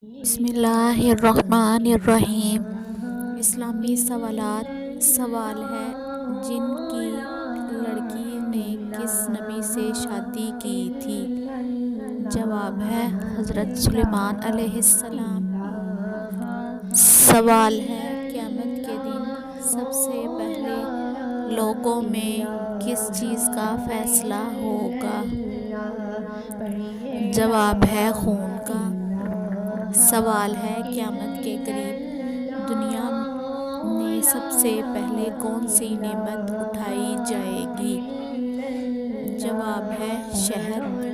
بسم اللہ الرحمن الرحیم۔ اسلامی سوالات۔ سوال ہے، جن کی لڑکی نے کس نبی سے شادی کی تھی؟ جواب ہے حضرت سلیمان علیہ السلام۔ سوال ہے، قیامت کے دن سب سے پہلے لوگوں میں کس چیز کا فیصلہ ہوگا؟ جواب ہے خون کا۔ سوال ہے، قیامت کے قریب دنیا میں سب سے پہلے کون سی نعمت اٹھائی جائے گی؟ جواب ہے شہد۔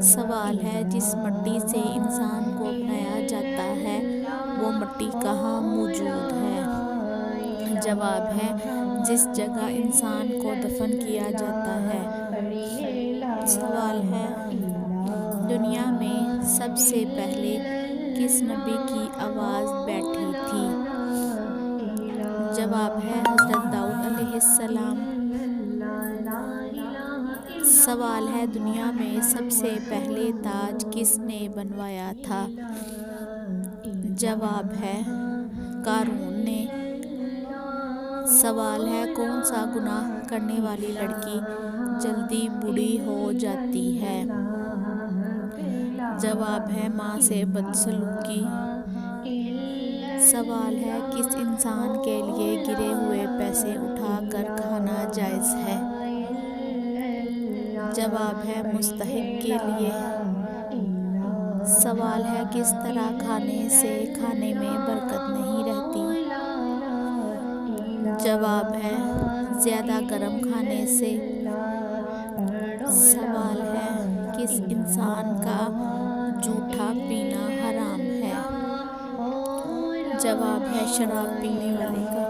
سوال ہے، جس مٹی سے انسان کو بنایا جاتا ہے وہ مٹی کہاں موجود ہے؟ جواب ہے جس جگہ انسان کو دفن کیا جاتا ہے۔ سوال ہے، دنیا میں سب سے پہلے کس نبی کی آواز بیٹھی تھی؟ جواب ہے حضرت داؤد علیہ السلام۔ سوال ہے، دنیا میں سب سے پہلے تاج کس نے بنوایا تھا؟ جواب ہے قارون نے۔ سوال ہے، کون سا گناہ کرنے والی لڑکی جلدی بوڑھی ہو جاتی ہے؟ جواب ہے ماں سے بدسلوکی۔ سوال ہے، کس انسان کے لیے گرے ہوئے پیسے اٹھا کر کھانا جائز ہے؟ جواب ہے مستحق کے لیے۔ سوال ہے، کس طرح کھانے سے کھانے میں برکت نہیں رہتی؟ جواب ہے زیادہ گرم کھانے سے۔ سوال ہے، کس انسان کا جھوٹا پینا حرام ہے؟ جواب ہے شراب پینے والے کا۔